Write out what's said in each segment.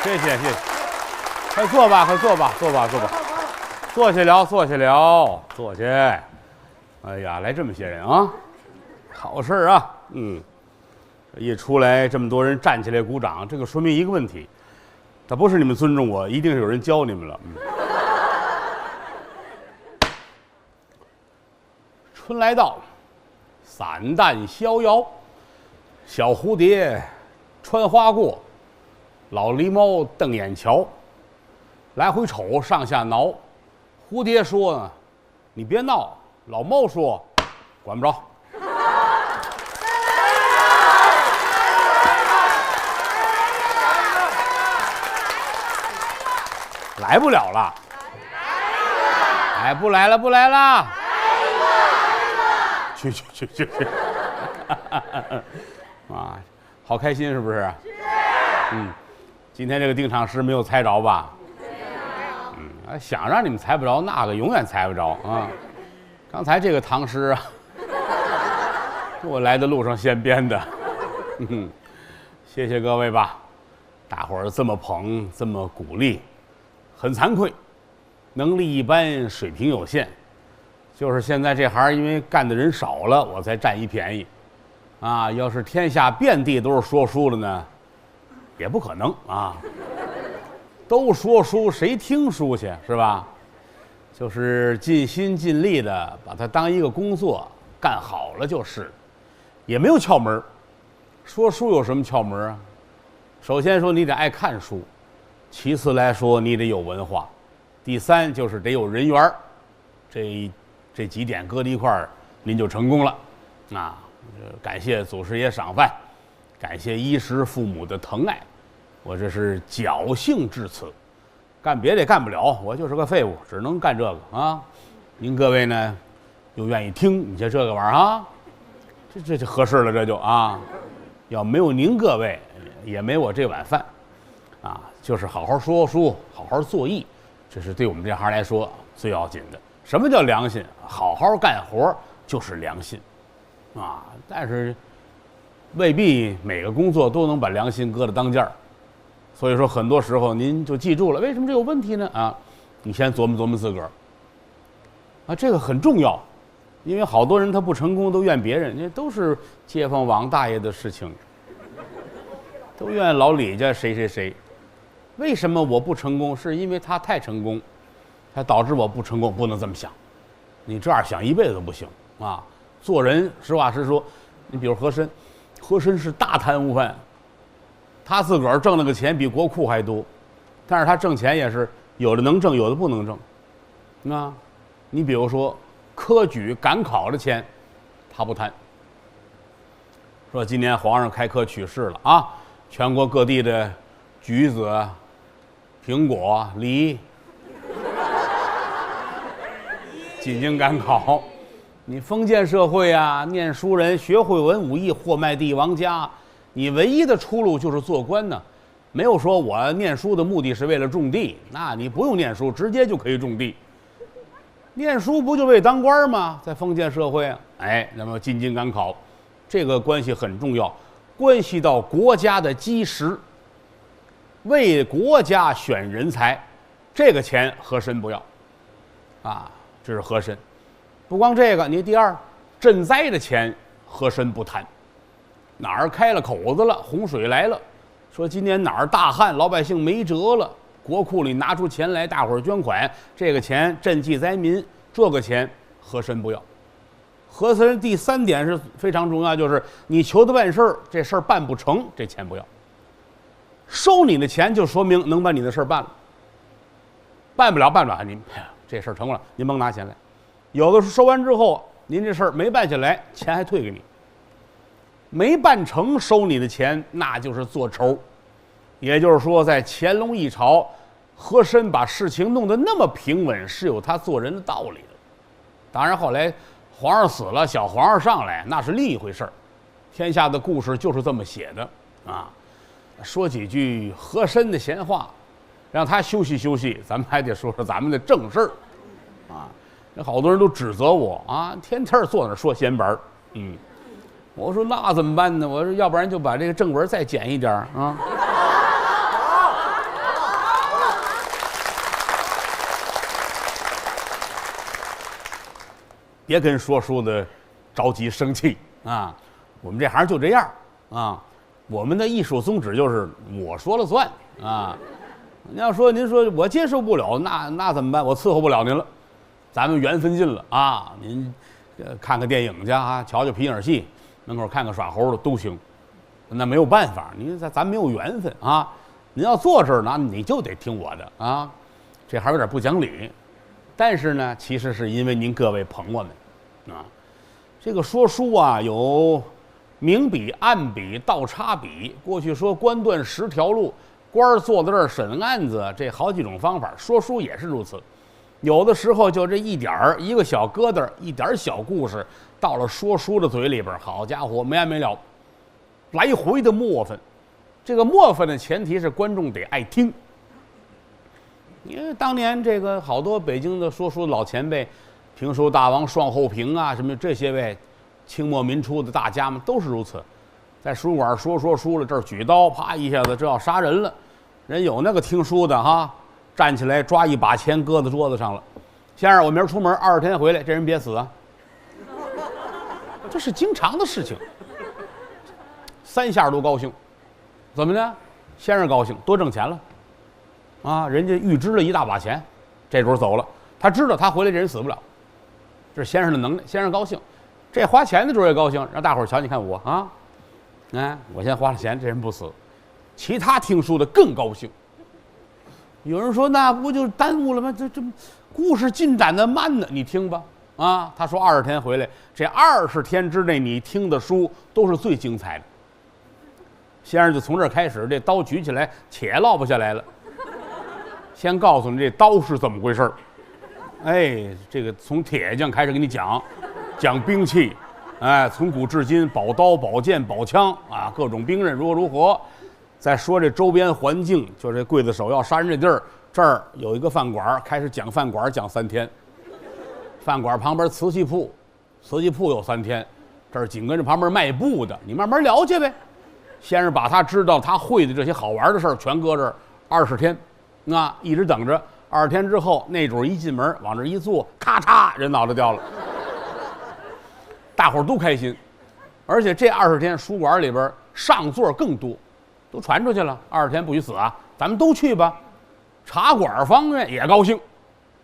谢谢，快坐吧，坐下聊，坐下。哎呀，来这么些人啊，好事啊，一出来这么多人站起来鼓掌，这个说明一个问题，他不是你们尊重我，一定是有人教你们了。春来到，散淡逍遥，小蝴蝶穿花过，老狸猫瞪眼瞧，来回瞅，上下挠。蝴蝶说呢：“你别闹。”老猫说：“管不着。”来不了了，哎，不来了，去，啊，好开心是不是？今天这个定场诗没有猜着吧？想让你们猜不着，那个永远猜不着啊！刚才这个唐诗啊，我来的路上现编的，谢谢各位吧，大伙儿这么捧，这么鼓励。很惭愧，能力一般，水平有限，就是现在这行因为干的人少了，我才占一便宜，啊，要是天下遍地都是说书的呢，也不可能啊。都说书，谁听书去是吧？就是尽心尽力的把它当一个工作干好了就是，也没有窍门。说书有什么窍门啊？首先说你得爱看书。其次来说，你得有文化；第三就是得有人缘儿，这几点搁在一块儿，您就成功了。啊，感谢祖师爷赏饭，感谢衣食父母的疼爱，我这是侥幸至此，干别的也干不了，我就是个废物，只能干这个啊。您各位呢，又愿意听，你像这个玩意儿啊，这就合适了，这就啊，要没有您各位，也没我这碗饭。啊，就是好好说书，好好做艺，这是对我们这行来说最要紧的。什么叫良心？好好干活就是良心，啊！但是未必每个工作都能把良心搁在当间儿，所以说很多时候您就记住了，为什么这有问题呢？啊，你先琢磨琢磨自个儿，啊，这个很重要，因为好多人他不成功都怨别人，那都是街坊王大爷的事情，都怨老李家谁。为什么我不成功？是因为他太成功，才导致我不成功。不能这么想，你这样想一辈子都不行啊！做人实话实说，你比如和珅是大贪污犯，他自个儿挣那个钱比国库还多，但是他挣钱也是有的能挣，有的不能挣。啊，你比如说科举赶考的钱，他不贪。说今年皇上开科取士了啊，全国各地的橘子、苹果、梨进京赶考，你封建社会啊，念书人学会文武艺，货卖帝王家，你唯一的出路就是做官呢。没有说我念书的目的是为了种地，那你不用念书，直接就可以种地。念书不就为当官吗？在封建社会啊，哎，那么进京赶考，这个关系很重要，关系到国家的基石。为国家选人才，这个钱和珅不要，啊，这是和珅。不光这个，你第二，赈灾的钱和珅不贪。哪儿开了口子了，洪水来了，说今年哪儿大旱，老百姓没辙了，国库里拿出钱来，大伙儿捐款，这个钱赈济灾民，这个钱和珅不要。和珅第三点是非常重要，就是你求他办事儿，这事儿办不成，这钱不要。收你的钱就说明能把你的事儿办了，办不了，您这事儿成了，您甭拿钱来。有的是收完之后，您这事儿没办下来，钱还退给你。没办成收你的钱，那就是做仇。也就是说，在乾隆一朝，和珅把事情弄得那么平稳，是有他做人的道理的。当然后来皇上死了，小皇上上来，那是另一回事儿。天下的故事就是这么写的啊。说几句和珅的闲话，让他休息休息，咱们还得说说咱们的正事儿啊。好多人都指责我啊，天天坐那说闲白儿，我说那怎么办呢？我说要不然就把这个正文再减一点啊。别跟说书的着急生气啊！我们这行就这样啊。我们的艺术宗旨就是我说了算啊。您说我接受不了，那怎么办？我伺候不了您了，咱们缘分尽了啊。您看看电影去啊，瞧瞧皮影戏，门口看看耍猴的都行。那没有办法，咱没有缘分啊。您要坐这儿呢，你就得听我的啊。这还有点不讲理，但是呢，其实是因为您各位捧我们啊。这个说书啊，有明笔、暗笔、倒插笔。过去说官断10条路，官儿坐在这儿审案子，这好几种方法。说书也是如此，有的时候就这一个小疙瘩，一点小故事，到了说书的嘴里边，好家伙，没完没了，来回的磨翻。这个磨翻的前提是观众得爱听。因为当年这个好多北京的说书老前辈，评书大王双后平啊，什么这些位清末民初的大家们都是如此，在书馆说书了，这儿举刀，啪一下子这要杀人了，人有那个听书的哈，站起来抓一把钱搁在桌子上了，先生我明儿出门20天回来，这人别死啊，这是经常的事情，3下都高兴，怎么呢？先生高兴，多挣钱了。啊，人家预支了一大把钱，这主走了，他知道他回来这人死不了，这是先生的能耐，先生高兴，这花钱的主也高兴，让大伙儿瞧，你看我啊，哎，我先花了钱，这人不死，其他听书的更高兴。有人说那不就耽误了吗？这故事进展的慢呢，你听吧，啊，他说20天回来，这20天之内你听的书都是最精彩的。先生就从这儿开始，这刀举起来，且落不下来了。先告诉你这刀是怎么回事儿，哎，这个从铁匠开始给你讲兵器，哎，从古至今，宝刀、宝剑、宝枪啊，各种兵刃如何，再说这周边环境，就这刽子手要杀人这地儿，这儿有一个饭馆，开始讲饭馆，讲3天，饭馆旁边瓷器铺有3天，这儿紧跟着旁边卖布的，你慢慢了解呗。先是把他知道他会的这些好玩的事儿全搁这儿20天。那一直等着，20天之后，那主一进门往这一坐，咔嚓，人脑袋掉了，大伙儿都开心，而且这20天书馆里边上座更多，都传出去了。20天不许死啊，咱们都去吧。茶馆方面也高兴，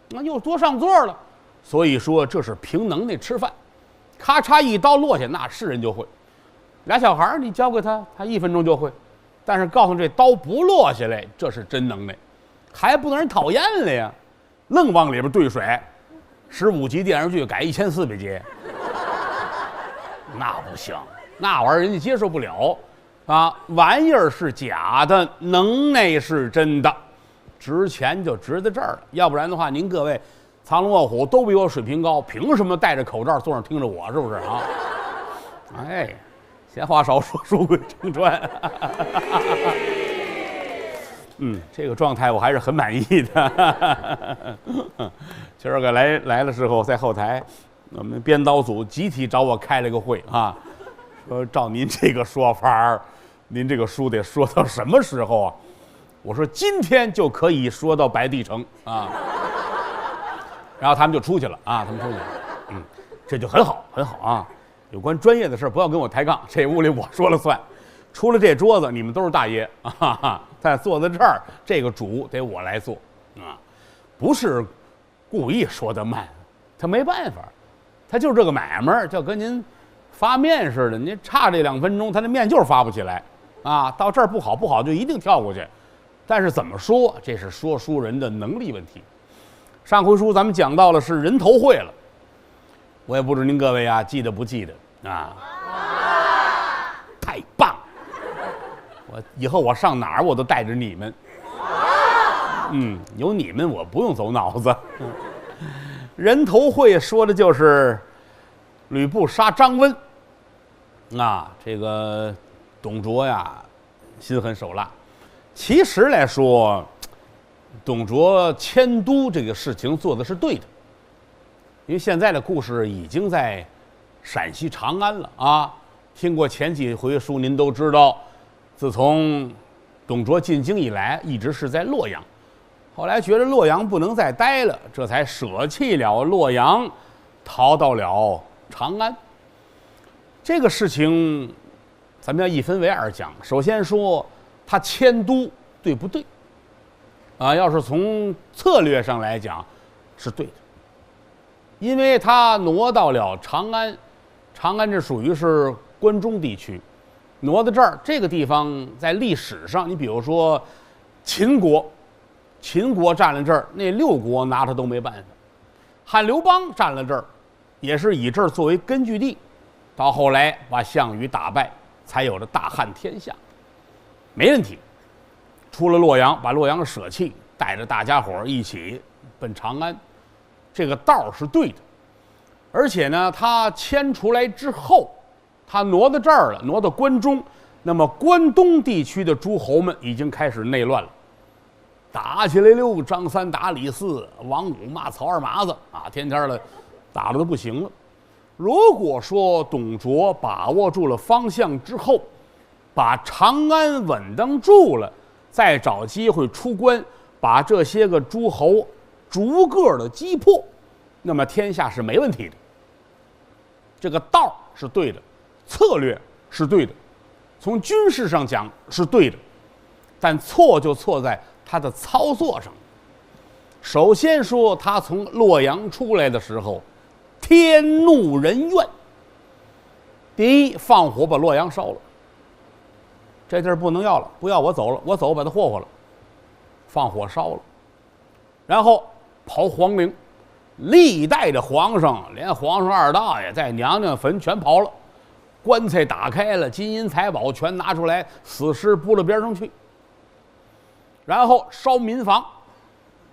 那又多上座了。所以说这是凭能耐吃饭，咔嚓一刀落下，那是人就会。俩小孩你教给他，他1分钟就会，但是告诉这刀不落下来，这是真能耐。还不能人讨厌了呀，愣往里边兑水，15集电视剧改1400集，那不行，那玩意儿人家接受不了啊！玩意儿是假的，能耐是真的，值钱就值在这儿了。要不然的话，您各位藏龙卧虎都比我水平高，凭什么戴着口罩坐那听着我？是不是啊？哎，闲话少说，书归正传。这个状态我还是很满意的。今儿个来的时候，在后台，我们编导组集体找我开了个会啊，说照您这个说法，您这个书得说到什么时候啊？我说今天就可以说到白帝城啊。然后他们就出去了啊，这就很好很好啊。有关专业的事不要跟我抬杠，这屋里我说了算。除了这桌子，你们都是大爷啊！在坐在这儿，这个主得我来做啊，不是故意说的慢，他没办法，他就是这个买卖，就跟您发面似的，您差这2分钟，他这面就是发不起来啊。到这儿不好就一定跳过去，但是怎么说，这是说书人的能力问题。上回书咱们讲到了是人头会了，我也不知您各位啊记得不记得啊？太棒！我以后我上哪儿我都带着你们，有你们我不用走脑子。人头会说的就是吕布杀张温啊，这个董卓呀心狠手辣。其实来说，董卓迁都这个事情做的是对的，因为现在的故事已经在陕西长安了啊。听过前几回书，您都知道，自从董卓进京以来，一直是在洛阳。后来觉得洛阳不能再待了，这才舍弃了洛阳，逃到了长安。这个事情，咱们要一分为二讲。首先说他迁都对不对？要是从策略上来讲，是对的。因为他挪到了长安，长安这属于是关中地区，挪到这儿，这个地方在历史上，你比如说秦国占了这儿，那6国拿他都没办法。汉刘邦占了这儿，也是以这儿作为根据地，到后来把项羽打败，才有了大汉天下，没问题。出了洛阳，把洛阳舍弃，带着大家伙一起奔长安，这个道是对的。而且呢，他迁出来之后，他挪到这儿了，挪到关中，那么关东地区的诸侯们已经开始内乱了，打起来了，张三打李四，王五骂曹二麻子啊，天天的打得都不行了。如果说董卓把握住了方向之后，把长安稳当住了，再找机会出关，把这些个诸侯逐个的击破，那么天下是没问题的。这个道是对的，策略是对的，从军事上讲是对的，但错就错在他的操作上。首先说他从洛阳出来的时候，天怒人怨。第一，放火把洛阳烧了，这地儿不能要了，不要我走了，我走把它霍霍了，放火烧了。然后刨皇陵，历代的皇上，连皇上二大爷在娘娘坟全刨了，棺材打开了，金银财宝全拿出来，死尸扑到边上去。然后烧民房，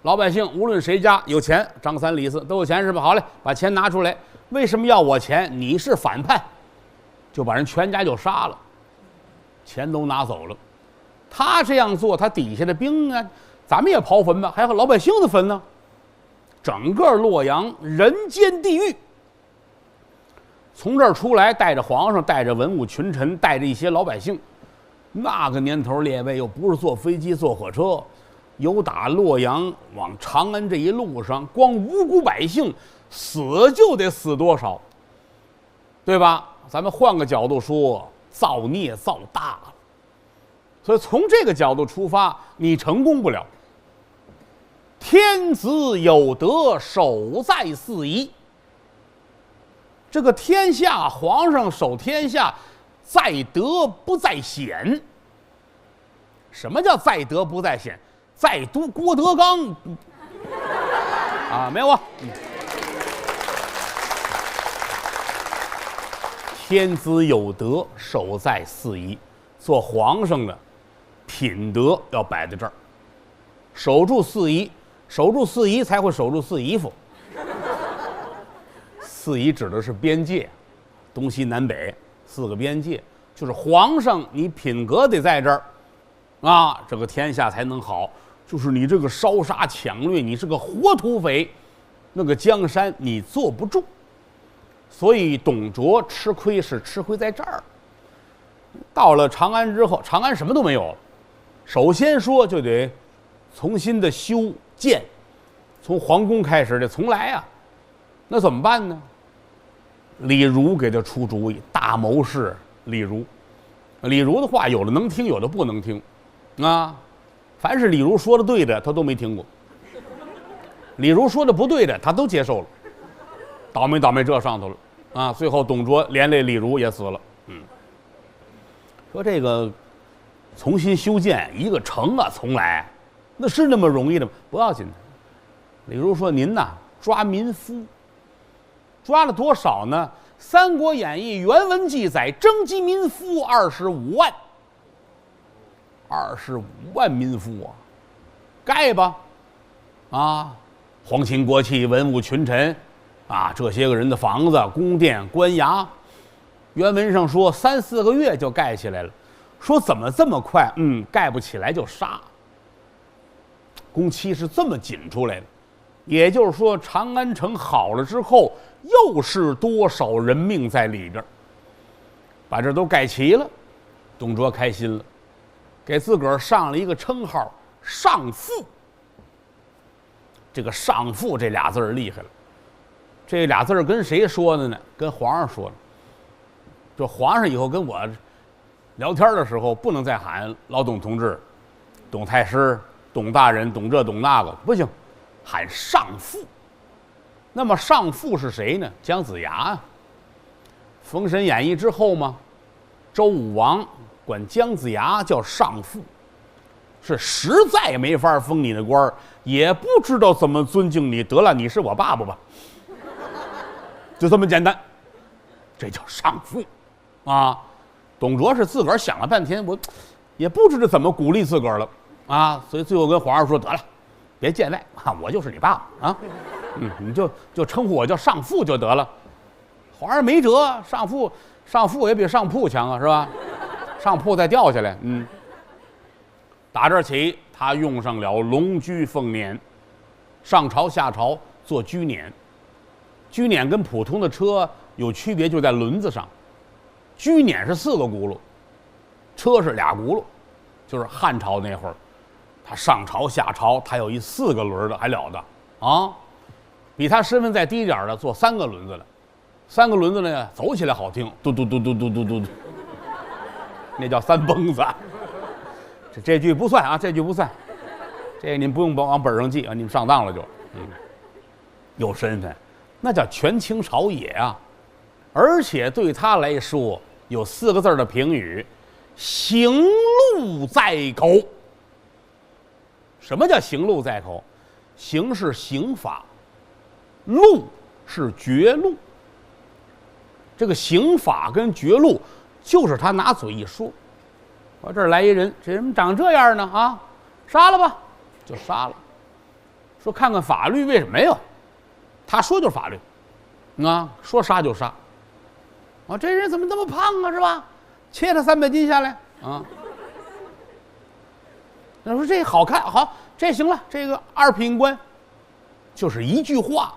老百姓无论谁家有钱，张三李四都有钱是吧？好嘞，把钱拿出来。为什么要我钱？你是反叛，就把人全家就杀了，钱都拿走了。他这样做，他底下的兵啊，咱们也刨坟吧，还有老百姓的坟呢。整个洛阳人间地狱。从这儿出来，带着皇上，带着文武群臣，带着一些老百姓。那个年头，列位又不是坐飞机、坐火车，由打洛阳往长安这一路上，光无辜百姓死就得死多少，对吧？咱们换个角度说，造孽造大了。所以从这个角度出发，你成功不了。天子有德，守在四夷。这个天下，皇上守天下，在德不在显。什么叫在德不在显？在都郭德纲啊，没有啊。天子有德，守在四夷。做皇上的品德要摆在这儿，守住四夷，守住四夷才会守住四夷府。四夷指的是边界，东西南北4个边界，就是皇上你品格得在这儿啊，这个天下才能好。就是你这个烧杀抢掠，你是个活土匪，那个江山你坐不住。所以董卓吃亏是吃亏在这儿。到了长安之后，长安什么都没有了，首先说就得重新的修建，从皇宫开始得重来啊。那怎么办呢？李儒给他出主意，大谋士李儒。李儒的话有的能听，有的不能听啊。凡是李儒说的对的，他都没听过；李儒说的不对的，他都接受了。倒霉倒霉这上头了啊！最后董卓连累李儒也死了。说这个重新修建一个城啊，重来，那是那么容易的吗？不要紧的。李儒说：“您呐，抓民夫，抓了多少呢？《三国演义》原文记载，征集民夫25万，25万民夫啊，盖吧！啊，皇亲国戚、文武群臣啊，这些个人的房子、宫殿、官衙。”原文上说3、4个月就盖起来了，说怎么这么快？盖不起来就杀。工期是这么紧出来的，也就是说，长安城好了之后，又是多少人命在里边。把这都盖齐了，董卓开心了，给自个儿上了一个称号上父。这个上父这俩字儿厉害了，这俩字儿跟谁说的呢？跟皇上说的。就皇上以后跟我聊天的时候，不能再喊老董同志、董太师、董大人、董这董那个，不行，喊上父。那么上父是谁呢？姜子牙啊。《封神演义》之后嘛，周武王管姜子牙叫上父，是实在没法封你的官儿，也不知道怎么尊敬你，得了，你是我爸爸吧，就这么简单，这叫上父啊。董卓是自个儿想了半天，我也不知道怎么鼓励自个儿了啊，所以最后跟皇上说，得了，别见外啊，我就是你爸爸啊，你就称呼我叫上父就得了。皇上没辙，上父也比上铺强啊，是吧？上铺再掉下来，打这儿起，他用上了龙驹凤辇，上朝下朝坐车辇。车辇跟普通的车有区别，就在轮子上。车辇是4个轱辘，车是2轱辘，就是汉朝那会儿，他上朝下朝，他有一4个轮的，还了得啊！比他身份再低点的坐3个轮子了，3个轮子呢走起来好听，嘟嘟嘟嘟嘟嘟嘟，那叫3蹦子。这句不算啊，这句不算，这个您不用往本上记啊，你们上当了就，有身份，那叫权倾朝野啊。而且对他来说有4个字的评语：行路在口。什么叫行路在口？行是刑法，路是绝路。这个刑法跟绝路，就是他拿嘴一说，我这儿来一人，这人长这样呢啊，杀了吧，就杀了。说看看法律为什么没有？他说就是法律，啊，说杀就杀。啊，这人怎么这么胖啊，是吧？切他300斤下来啊！他说这好看，好，这行了，这个2品官，就是一句话，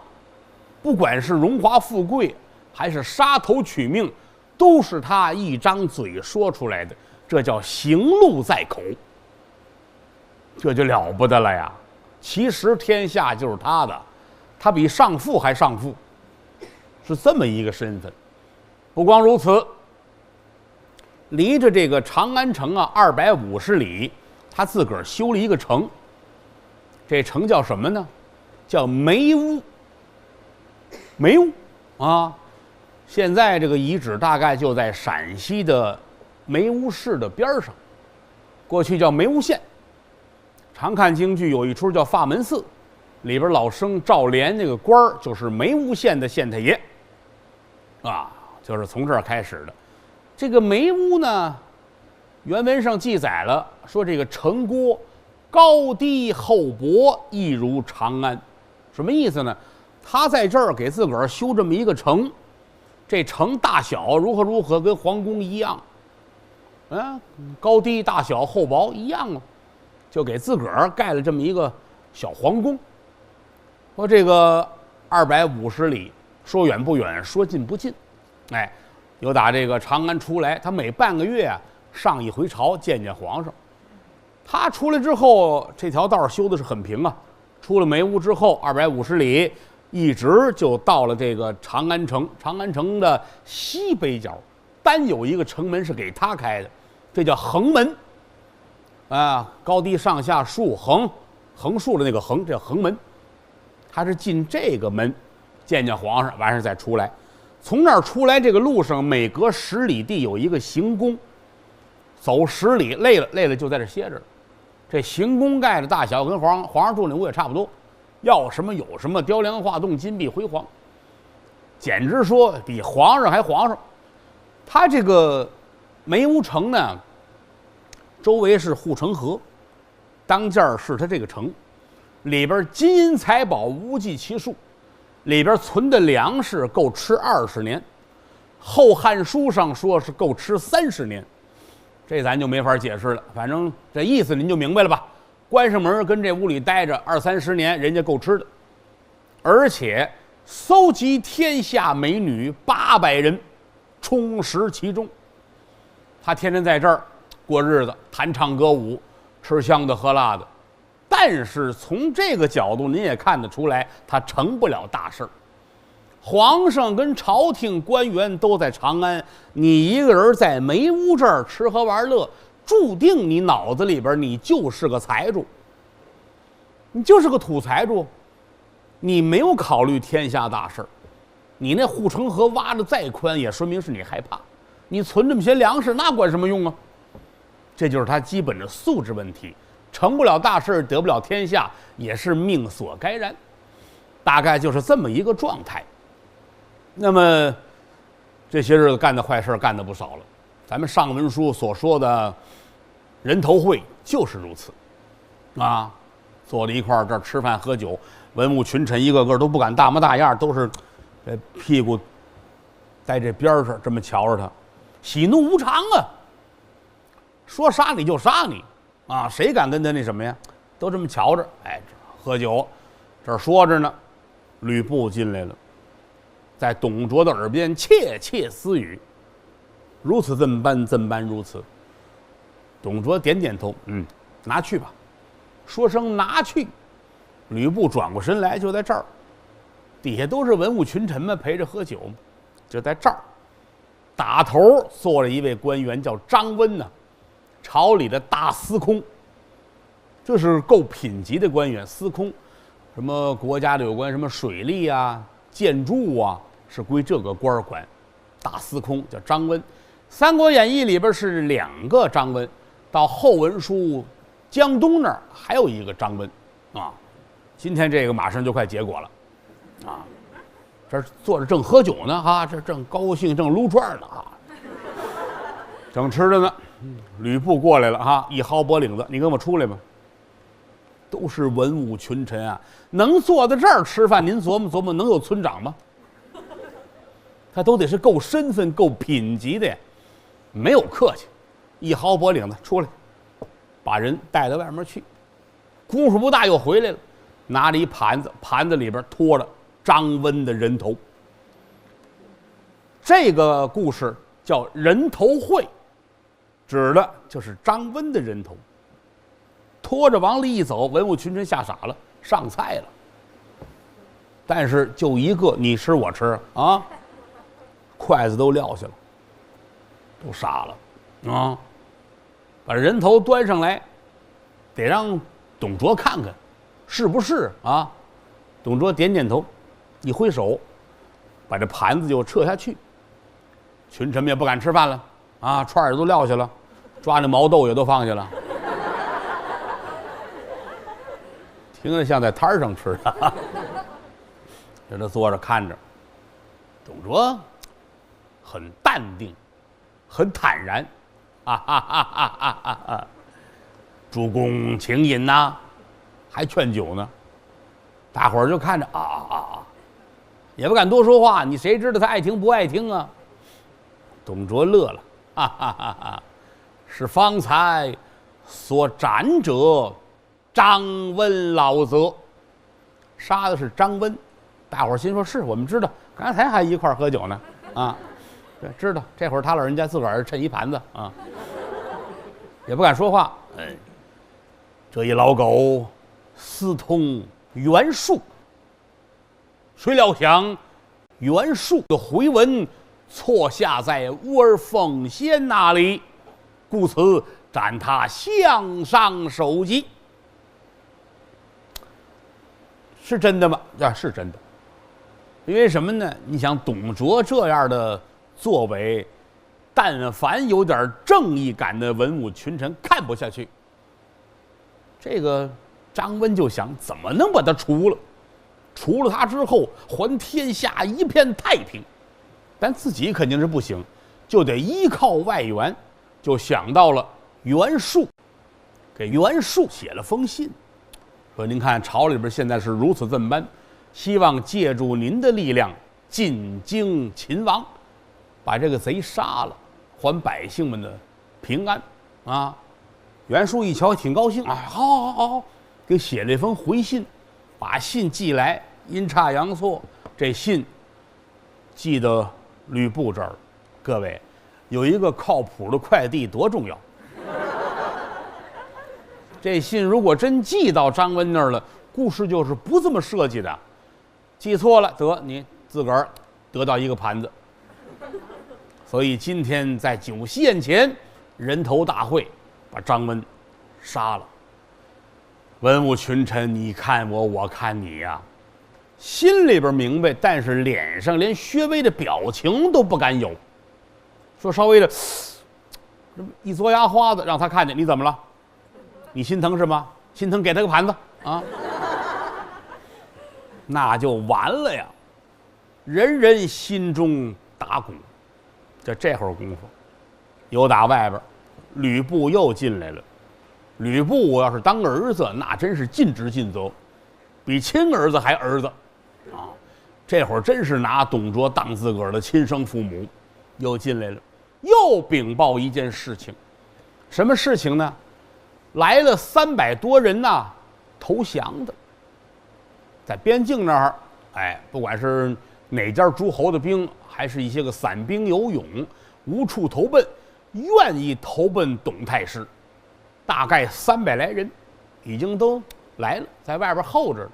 不管是荣华富贵，还是杀头取命，都是他一张嘴说出来的，这叫行路在口，这就了不得了呀！其实天下就是他的，他比上父还上父，是这么一个身份。不光如此，离着这个长安城啊250里，他自个儿修了一个城。这城叫什么呢？叫梅屋。梅屋啊，现在这个遗址大概就在陕西的梅屋市的边上，过去叫梅屋县。常看京剧有一出叫《法门寺》，里边老生赵连那个官儿就是梅屋县的县太爷，啊。就是从这儿开始的。这个梅屋呢，原文上记载了说，这个城郭高低厚薄一如长安。什么意思呢？他在这儿给自个儿修这么一个城，这城大小如何跟皇宫一样，高低大小厚薄一样啊，就给自个儿盖了这么一个小皇宫。说这个250里，说远不远，说近不近。有打这个长安出来，他每半个月啊上一回朝见见皇上。他出来之后，这条道修的是很平啊。出了梅屋之后，250里，一直就到了这个长安城。长安城的西北角，单有一个城门是给他开的，这叫横门。高低上下竖横竖的那个横，这叫横门。他是进这个门，见见皇上，完事再出来。从那儿出来，这个路上每隔10里地有一个行宫，走10里累了就在这歇着了。这行宫盖的大小跟皇上住那屋也差不多，要什么有什么，雕梁画栋，金碧辉煌，简直说比皇上还皇上。他这个梅屋城呢，周围是护城河，当间是他这个城，里边金银财宝无计其数。里边存的粮食够吃20年，《后汉书》上说是够吃30年，这咱就没法解释了。反正这意思您就明白了吧？关上门跟这屋里待着20-30年，人家够吃的，而且搜集天下美女800人，充实其中。他天天在这儿过日子，弹唱歌舞，吃香的喝辣的。但是从这个角度，您也看得出来，他成不了大事儿。皇上跟朝廷官员都在长安，你一个人在梅屋这儿吃喝玩乐，注定你脑子里边你就是个财主，你就是个土财主，你没有考虑天下大事儿。你那护城河挖的再宽，也说明是你害怕。你存这么些粮食，那管什么用啊？这就是他基本的素质问题。成不了大事，得不了天下，也是命所该然，大概就是这么一个状态。那么这些日子干的坏事干的不少了，咱们上文书所说的人头会就是如此啊，坐在一块儿这儿吃饭喝酒，文武群臣一个个都不敢大模大样，都是这屁股在这边上这么瞧着他，喜怒无常啊，说杀你就杀你啊，谁敢跟他那什么呀？都这么瞧着，哎，喝酒，这儿说着呢，吕布进来了，在董卓的耳边窃窃私语，如此这么般，这么般如此。董卓点点头，拿去吧，说声拿去。吕布转过身来，就在这儿，底下都是文武群臣们陪着喝酒，就在这儿，打头坐了一位官员，叫张温呢。朝里的大司空，这是够品级的官员。司空，什么国家的有关什么水利啊、建筑啊，是归这个官管。大司空叫张温，《三国演义》里边是2个张温，到后文书江东那儿还有一个张温啊。今天这个马上就快结果了啊，这坐着正喝酒呢哈，这正高兴，正撸串呢啊，正吃着呢。吕布过来了哈，一薅脖领子，你跟我出来吧。都是文武群臣啊，能坐在这儿吃饭，您琢磨琢磨，能有村长吗？他都得是够身份、够品级的呀，没有客气，一薅脖领子出来，把人带到外面去。功夫不大又回来了，拿着一盘子，盘子里边托着张温的人头。这个故事叫人头会。指的就是张温的人头，拖着往里一走，文武群臣吓傻了，上菜了。但是就一个你吃我吃啊，筷子都撂下了，都傻了啊！把人头端上来，得让董卓看看，是不是啊？董卓点点头，一挥手，把这盘子就撤下去，群臣们也不敢吃饭了。啊，串儿都撂下了，抓那毛豆也都放下了，听着像在摊上吃的。在这坐着看着，董卓很淡定，很坦然，主公请饮呐，还劝酒呢。大伙儿就看着也不敢多说话，你谁知道他爱听不爱听啊？董卓乐了。是方才所斩者张温老贼，杀的是张温。大伙儿心说是我们知道，刚才还一块儿喝酒呢啊，对，知道这会儿他老人家自个儿趁一盘子啊，也不敢说话。这一老狗私通袁术，谁料想袁术的回文错下在乌尔奉先那里，故此斩他项上首级。是真的吗？是真的。因为什么呢？你想董卓这样的作为，但凡有点正义感的文武群臣看不下去。这个张温就想怎么能把他除了？除了他之后，还天下一片太平。但自己肯定是不行，就得依靠外援，就想到了袁术，给袁术写了封信，说您看朝里边现在是如此这么般，希望借助您的力量进京擒王，把这个贼杀了，还百姓们的平安啊！袁术一瞧挺高兴啊，好，给写了一封回信，把信寄来，阴差阳错，这信寄到吕布这儿。各位，有一个靠谱的快递多重要。这信如果真寄到张温那儿了，故事就是不这么设计的，寄错了得你自个儿得到一个盘子。所以今天在酒席宴前人头大会，把张温杀了。文武群臣，你看我，我看你呀，心里边明白，但是脸上连薛微的表情都不敢有。说稍微的一嘬牙花子，让他看见，你怎么了？你心疼是吗？心疼给他个盘子啊，那就完了呀！人人心中打鼓。这会儿功夫，有打外边，吕布又进来了。吕布我要是当儿子，那真是尽职尽责，比亲儿子还儿子啊！这会儿真是拿董卓当自个儿的亲生父母，又进来了，又禀报一件事情。什么事情呢？来了300多人呐，投降的，在边境那儿，哎，不管是哪家诸侯的兵，还是一些个散兵游勇，无处投奔，愿意投奔董太师。大概300来人，已经都来了，在外边候着了。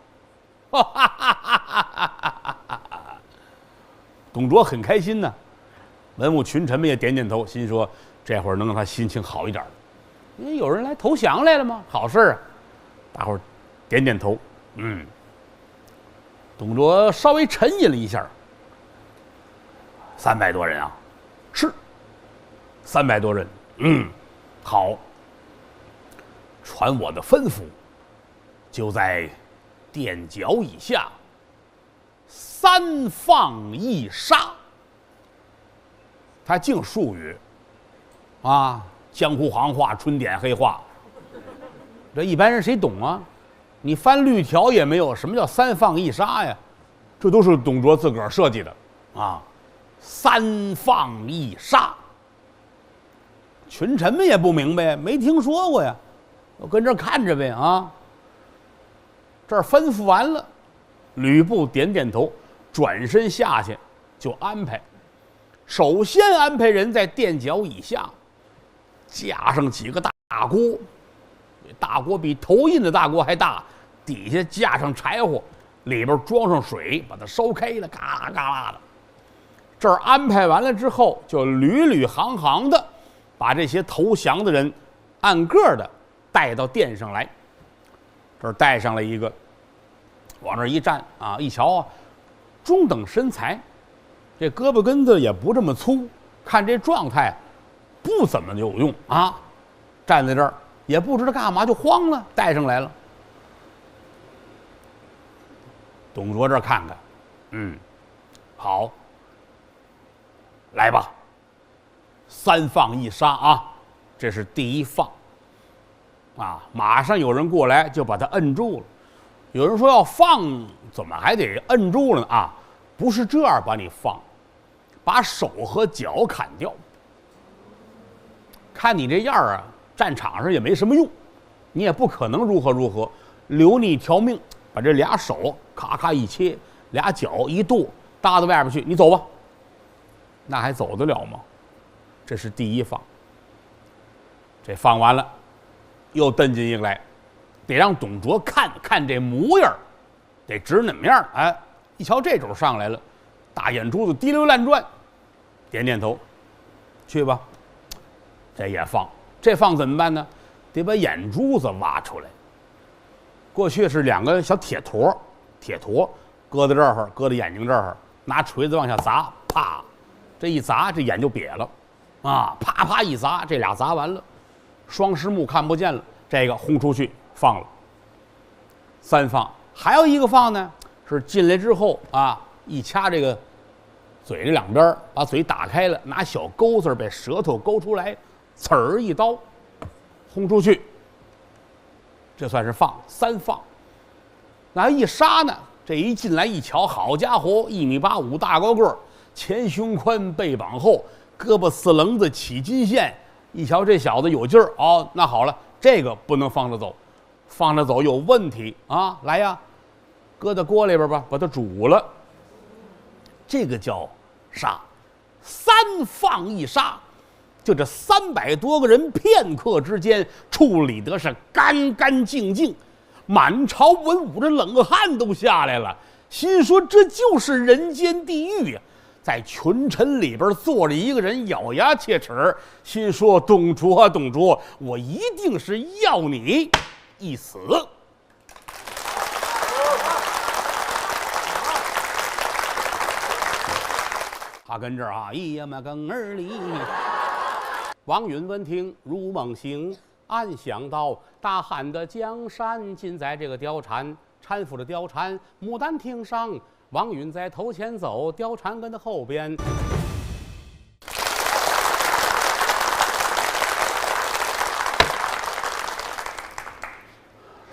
董卓很开心呢，文武群臣们也点点头，心说这会儿能让他心情好一点。因为有人来投降来了吗？好事啊！大伙儿点点头。董卓稍微沉吟了一下，300多人啊，是300多人。好，传我的吩咐，就在垫脚以下3放1杀。他净术语啊，江湖行话，春点黑话，这一般人谁懂啊？你翻律条也没有，什么叫3放1杀呀？这都是董卓自个儿设计的啊！3放1杀，群臣们也不明白，没听说过呀，我跟这看着呗啊！这儿吩咐完了，吕布点点头，转身下去就安排。首先安排人在垫脚以下架上几个大锅，大锅比头印的大锅还大，底下架上柴火，里边装上水，把它烧开了，嘎啦嘎啦的。这儿安排完了之后，就履行的把这些投降的人按个的带到殿上来。这儿带上了一个，往这一站啊，一瞧啊，中等身材，这胳膊根子也不这么粗，看这状态不怎么有用啊，站在这儿也不知道干嘛，就慌了，带上来了。董卓这儿看看，好，来吧，3放1杀啊，这是第一放啊，马上有人过来就把他摁住了。有人说要放，怎么还得摁住了呢？啊，不是这样把你放，把手和脚砍掉。看你这样啊，战场上也没什么用，你也不可能如何，留你一条命，把这俩手咔咔一切，俩脚一剁，搭到外边去，你走吧。那还走得了吗？这是第一放。这放完了，又蹬进一个来，得让董卓看看这模样，得指哪么样。哎，一瞧这种上来了，大眼珠子滴溜乱转，点点头，去吧。这也放，这放怎么办呢？得把眼珠子挖出来。过去是2个小铁坨搁在这儿，搁在眼睛这儿，拿锤子往下砸，啪，这一砸，这眼就瘪了，啊，啪啪一砸，这俩砸完了，双狮目看不见了，这个轰出去放了。3放，还有一个放呢，是进来之后啊，一掐这个嘴这两边，把嘴打开了，拿小钩子把舌头勾出来，刺儿一刀，轰出去。这算是放3放。那一杀呢？这一进来一瞧，好家伙，1.85米大高个儿，前胸宽，背膀厚，胳膊4棱子起筋线。一瞧这小子有劲儿哦，那好了，这个不能放着走，放着走有问题啊！来呀，搁在锅里边吧，把它煮了。这个叫杀，3放1杀。就这300多个人，片刻之间处理得是干干净净，满朝文武的冷汗都下来了，心说这就是人间地狱啊！在群臣里边坐着一个人，咬牙切齿，心说董卓啊，董卓，我一定是要你一死。他跟这儿啊，一呀嘛更儿里。王允闻听如梦醒，暗想到大汉的江山尽在这个貂蝉，搀扶着貂蝉，牡丹亭上，王允在头前走，貂蝉跟他后边。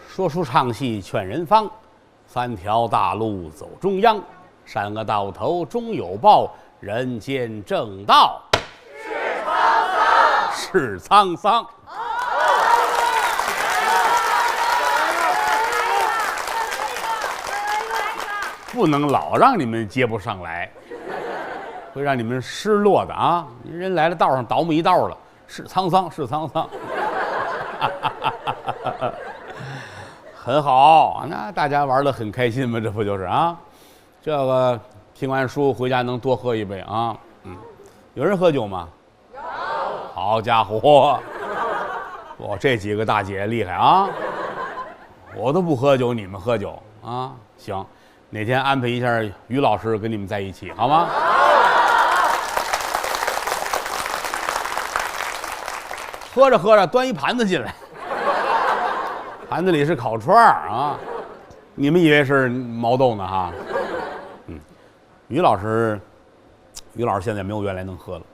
说书唱戏劝人方，3条大路走中央，善恶到头终有报，人间正道是沧桑。不能老让你们接不上来，会让你们失落的啊！人来了道上倒霉一道了，是沧桑，是沧桑。很好，那大家玩得很开心吗？这不就是啊？这个听完书回家能多喝一杯啊。有人喝酒吗？有。好家伙，我这几个大姐厉害啊！我都不喝酒，你们喝酒啊？行，哪天安排一下于老师跟你们在一起，好吗？喝着喝着，端一盘子进来，盘子里是烤串啊！你们以为是毛豆呢哈？于老师现在没有原来能喝了，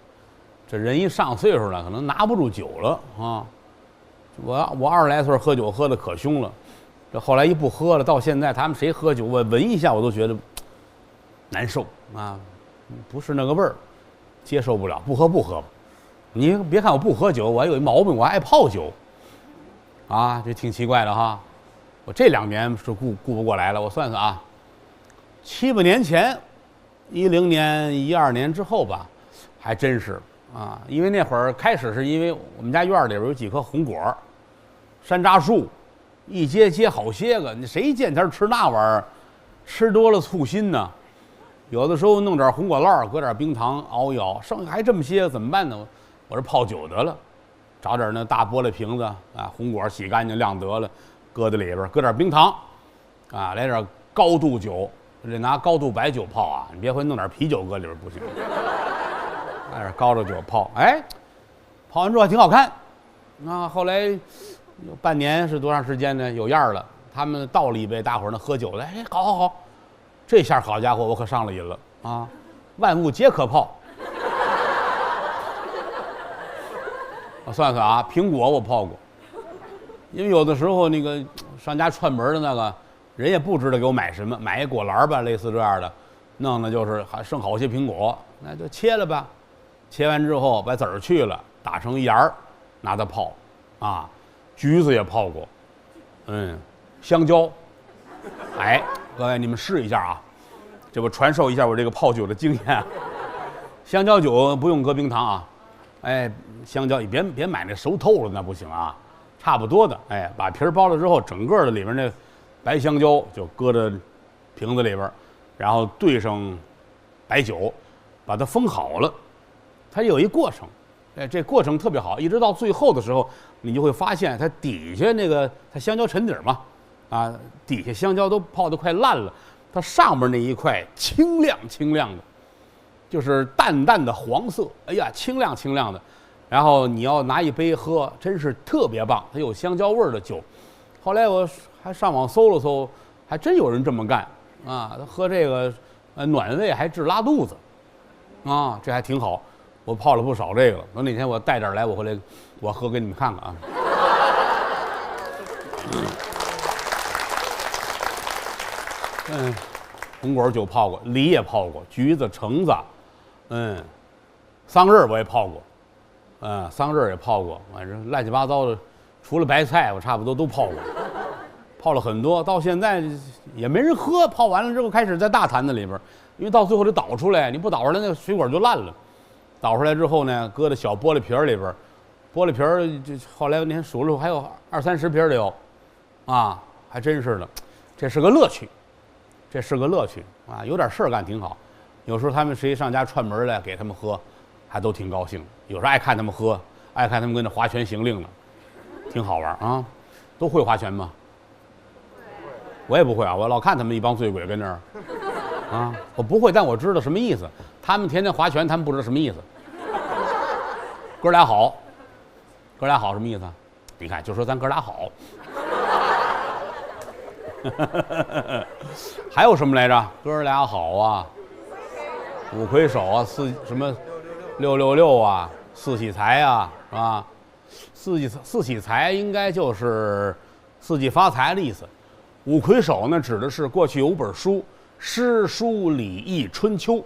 这人一上岁数了，可能拿不住酒了啊。我20来岁喝酒喝的可凶了，这后来一不喝了，到现在他们谁喝酒，我闻一下我都觉得难受啊，不是那个味儿，接受不了，不喝吧。你别看我不喝酒，我还有一毛病，我爱泡酒啊，这挺奇怪的哈。我这2年是顾不过来了，我算算啊，7、8年前，10年、12年之后吧，还真是啊，因为那会儿开始是因为我们家院里边有几棵红果，山楂树，一结好些个，你谁见天吃那玩意儿，吃多了醋心呢。有的时候弄点红果酪，搁点冰糖熬一熬，剩下还这么些，怎么办呢？我这泡酒得了，找点那大玻璃瓶子啊，红果洗干净晾得了，搁在里边，搁点冰糖，啊，来点高度酒，这拿高度白酒泡啊，你别会弄点啤酒搁里边不行，来点高度酒泡，哎，泡完之后还挺好看，啊，后来有半年是多长时间呢？有样了，他们倒了一杯，大伙儿那喝酒的，哎，好，这下好家伙，我可上了瘾了啊，万物皆可泡。我算算啊，苹果我泡过，因为有的时候那个上家串门的那个人也不知道给我买什么，买一果篮吧，类似这样的，弄的就是还剩好些苹果，那就切了吧，切完之后把籽儿去了，打成芽儿，拿它泡，啊，橘子也泡过，香蕉，哎，各位你们试一下啊，这我传授一下我这个泡酒的经验，香蕉酒不用搁冰糖啊。哎，香蕉你别买那熟透了，那不行啊，差不多的。哎，把皮儿剥了之后，整个的里边那白香蕉就搁在瓶子里边，然后兑上白酒，把它封好了。它有一过程，哎，这过程特别好，一直到最后的时候，你就会发现它底下那个它香蕉沉底嘛，啊，底下香蕉都泡得快烂了，它上面那一块清亮的。就是淡淡的黄色，哎呀，清亮的，然后你要拿一杯喝，真是特别棒，它有香蕉味儿的酒。后来我还上网搜了搜，还真有人这么干啊，喝这个暖胃还治拉肚子啊，这还挺好。我泡了不少这个了，等哪天我带点来，我回来我喝给你们看看啊。红果酒泡过，梨也泡过，橘子、橙子。桑葚我也泡过，桑葚也泡过，反正乱七八糟的，除了白菜我差不多都泡过，泡了很多，到现在也没人喝。泡完了之后开始在大坛子里边，因为到最后得倒出来，你不倒出来那个水果就烂了，倒出来之后呢，搁在小玻璃瓶里边，玻璃瓶就后来您数数还有20-30瓶的有，啊，还真是的，这是个乐趣，这是个乐趣啊，有点事儿干挺好。有时候他们谁上家串门来给他们喝，还都挺高兴。有时候爱看他们喝，爱看他们跟那划拳行令呢，挺好玩啊。都会划拳吗？我也不会啊，我老看他们一帮醉鬼跟那儿，啊，我不会，但我知道什么意思。他们天天划拳，他们不知道什么意思。哥俩好，哥俩好什么意思？你看，就说咱哥俩好。还有什么来着？哥俩好啊，五魁首啊，什么666啊，四喜财啊，是吧？四喜财应该就是四季发财的意思。五魁首呢，指的是过去有5本书，诗书礼易春秋，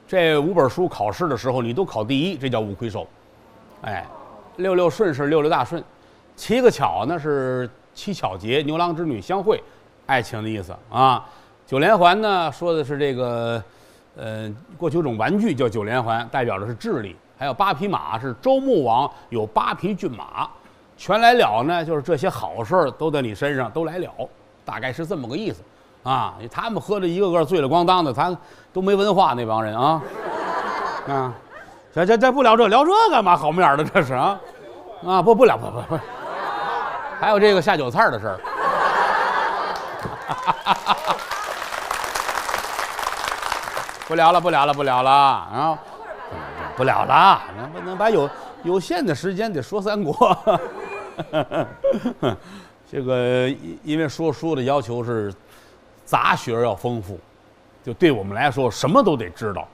这5本书考试的时候你都考第1，这叫五魁首。哎，66顺是66大顺，7个巧呢是7巧节，牛郎织女相会，爱情的意思啊。9连环呢说的是这个，过去有种玩具叫9连环，代表的是智力。还有8匹马是周穆王有8匹骏马，全来了呢，就是这些好事儿都在你身上都来了，大概是这么个意思啊。他们喝的一个个醉了咣当的，他都没文化那帮人啊啊！这不聊这聊这干嘛？好面儿的这是啊啊！不聊不，还有这个下酒菜的事儿。不聊了啊！不聊了，能把有限的时间得说三国。这个因为说书的要求是杂学要丰富，就对我们来说什么都得知道，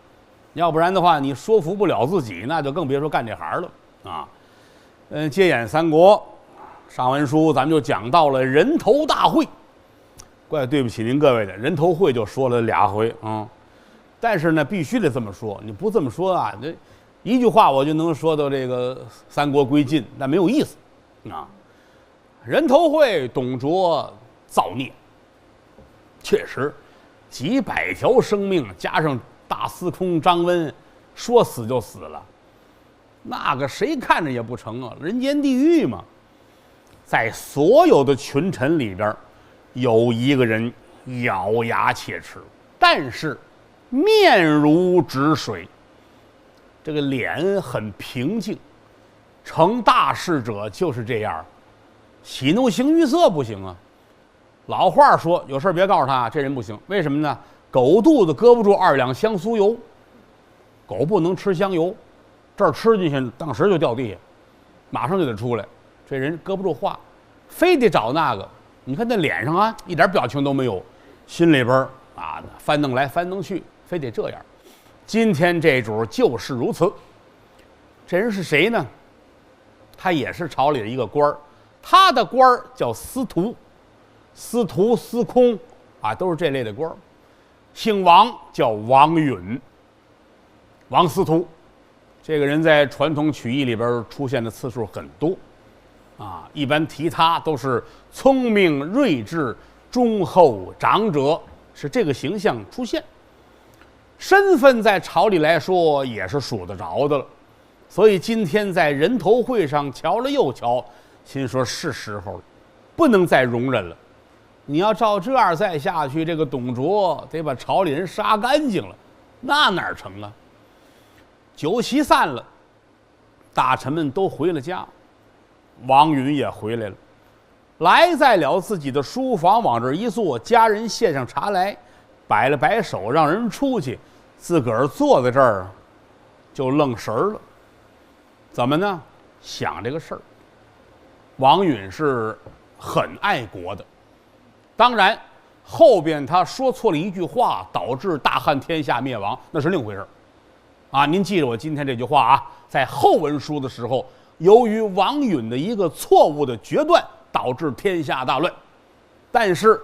要不然的话你说服不了自己，那就更别说干这行了啊。接演三国，上文书咱们就讲到了人头大会，怪对不起您各位的，人头会就说了2回啊。但是呢，必须得这么说，你不这么说啊，这一句话我就能说到这个三国归晋，那没有意思啊。人头会，董卓造孽，确实几百条生命，加上大司空张温，说死就死了，那个谁看着也不成啊，人间地狱嘛。在所有的群臣里边，有一个人咬牙切齿，但是面如止水，这个脸很平静。成大事者就是这样，喜怒形于色不行啊。老话说，有事别告诉他，这人不行。为什么呢？狗肚子搁不住2两香酥油，狗不能吃香油，这儿吃进去，当时就掉地下，马上就得出来。这人搁不住话，非得找那个。你看那脸上啊，一点表情都没有，心里边啊翻弄来翻弄去，非得这样。今天这主就是如此。这人是谁呢？他也是朝里的一个官儿，他的官儿叫司徒，司徒、司空啊，都是这类的官儿。姓王，叫王允。王司徒，这个人在传统曲艺里边出现的次数很多啊，一般提他都是聪明睿智、忠厚长者，是这个形象出现。身份在朝里来说也是数得着的了，所以今天在人头会上瞧了又瞧，心说是时候了，不能再容忍了。你要照这样再下去，这个董卓得把朝里人杀干净了，那哪成啊？酒席散了，大臣们都回了家，王允也回来了，来在了自己的书房，往这一坐，家人献上茶来，摆了摆手让人出去，自个儿坐在这儿就愣神儿了。怎么呢？想这个事儿。王允是很爱国的，当然后边他说错了一句话，导致大汉天下灭亡，那是另一回事儿啊。您记着我今天这句话啊，在后文书的时候，由于王允的一个错误的决断，导致天下大乱。但是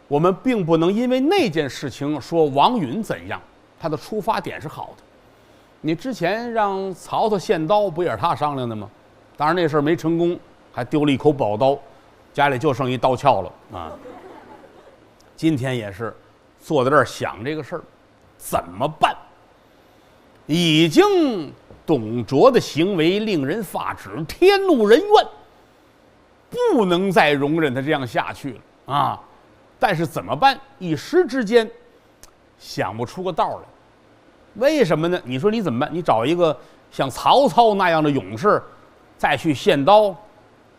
我们并不能因为那件事情说王允怎样，他的出发点是好的。你之前让曹操献刀，不也是他商量的吗？当然那事儿没成功，还丢了一口宝刀，家里就剩一刀鞘了啊。今天也是坐在这儿想这个事儿怎么办，已经董卓的行为令人发指，天怒人怨，不能再容忍他这样下去了啊！但是怎么办？一时之间想不出个道来。为什么呢？你说你怎么办？你找一个像曹操那样的勇士，再去献刀、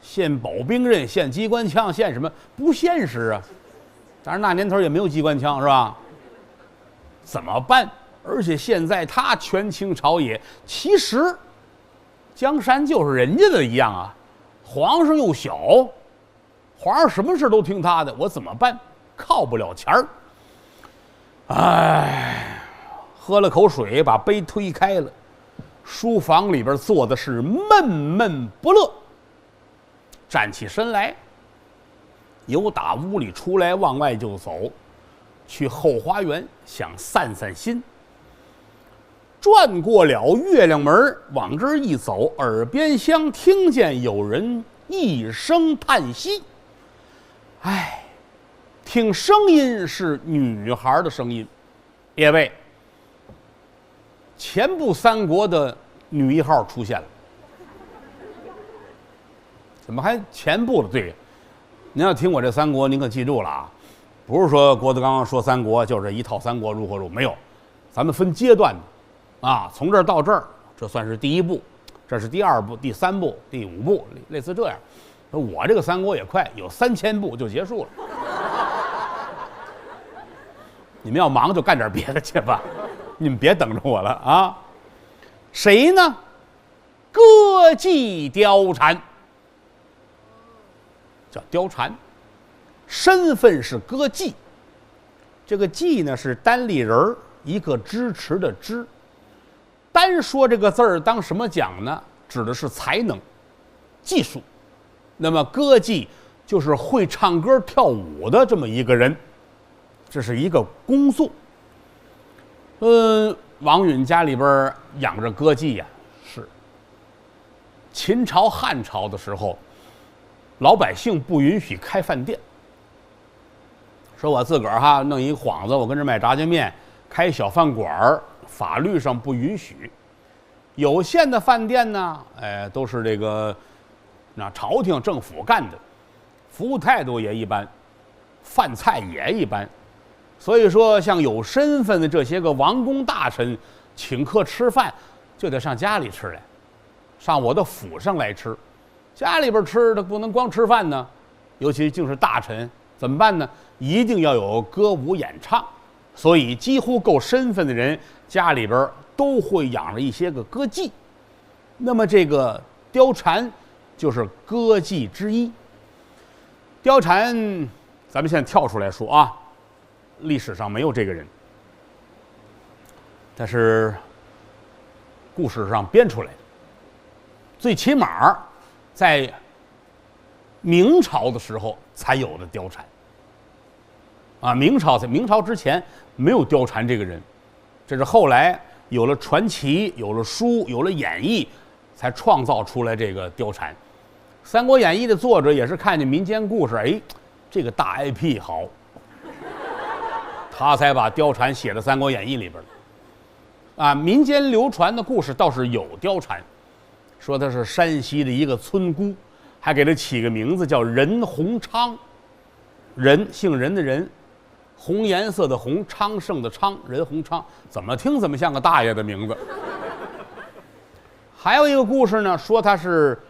献宝兵刃、献机关枪、献什么？不现实啊！当然那年头也没有机关枪，是吧？怎么办？而且现在他权倾朝野，其实江山就是人家的一样啊。皇上又小，皇上什么事都听他的，我怎么办？靠不了前儿。哎，喝了口水，把杯推开了。书房里边坐的是闷闷不乐。站起身来，由打屋里出来，往外就走，去后花园想散散心。转过了月亮门，往这儿一走，耳边厢听见有人一声叹息。哎，听声音是女孩的声音。列位，前部三国的女一号出现了。怎么还前部了？对，您要听我这三国，您可记住了啊，不是说郭德纲说三国就是一套三国如何如何，没有，咱们分阶段的。啊，从这儿到这儿，这算是第一步，这是第二步、第三步、第五步，类似这样。我这个三国也快，有3000步就结束了。你们要忙就干点别的去吧，你们别等着我了啊！谁呢？歌妓貂蝉，叫貂蝉，身份是歌妓。这个妓呢是单立人儿，一个支持的支。单说这个字儿当什么讲呢？指的是才能、技术。那么歌妓就是会唱歌跳舞的这么一个人，这是一个工作。王允家里边养着歌妓呀，是秦朝、汉朝的时候，老百姓不允许开饭店。说我自个儿弄一幌子，我跟这卖炸酱面，开小饭馆儿。法律上不允许，有限的饭店呢，都是这个那朝廷政府干的，服务态度也一般，饭菜也一般，所以说像有身份的这些个王公大臣请客吃饭，就得上家里吃来，上我的府上来吃，家里边吃的不能光吃饭呢，尤其竟是大臣，怎么办呢？一定要有歌舞演唱。所以几乎够身份的人家里边都会养着一些个歌妓，那么这个貂蝉就是歌妓之一。貂蝉咱们现在跳出来说啊，历史上没有这个人，但是故事上编出来的，最起码在明朝的时候才有的貂蝉啊。明朝之前没有貂蝉这个人，这是后来有了传奇，有了书，有了演义，才创造出来这个貂蝉。《三国演义》的作者也是看见民间故事，哎，这个大 IP 好，他才把貂蝉写到《三国演义》里边了。啊，民间流传的故事倒是有貂蝉，说他是山西的一个村姑，还给他起个名字叫任鸿昌，任姓任的任。红颜色的红，昌盛的昌，任鸿昌，怎么听怎么像个大爷的名字。还有一个故事呢，说他是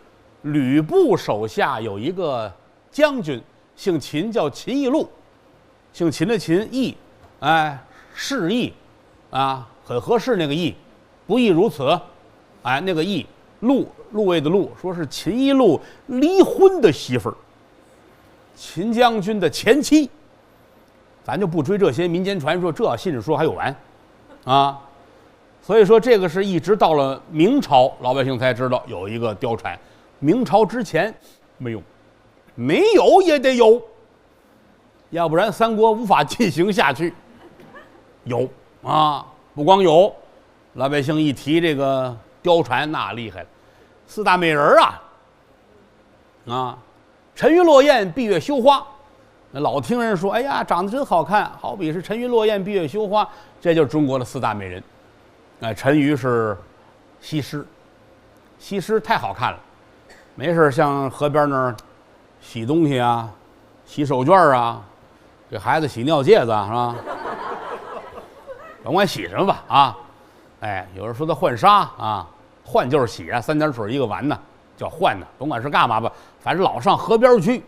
吕布手下有一个将军，姓秦，叫秦义路，姓秦的秦，义，适义，很合适那个义，不亦如此，那个义，路卫的路，说是秦义路离婚的媳妇儿，秦将军的前妻。咱就不追这些民间传说，这信着说还有完啊！所以说这个是一直到了明朝，老百姓才知道有一个貂蝉。明朝之前没有，没有也得有，要不然三国无法进行下去。有啊，不光有，老百姓一提这个貂蝉，那厉害了，四大美人啊，沉鱼落雁，闭月羞花。那老听人说，哎呀，长得真好看，好比是沉鱼落雁，闭月羞花，这就是中国的四大美人。沉鱼是西施。西施太好看了，没事向河边那儿洗东西啊，洗手绢啊，给孩子洗尿介子啊，是吧？甭管洗什么吧啊，哎，有人说他换纱啊，换就是洗啊，3点水1个碗呢，叫换呢。甭管是干嘛吧，反正老上河边去。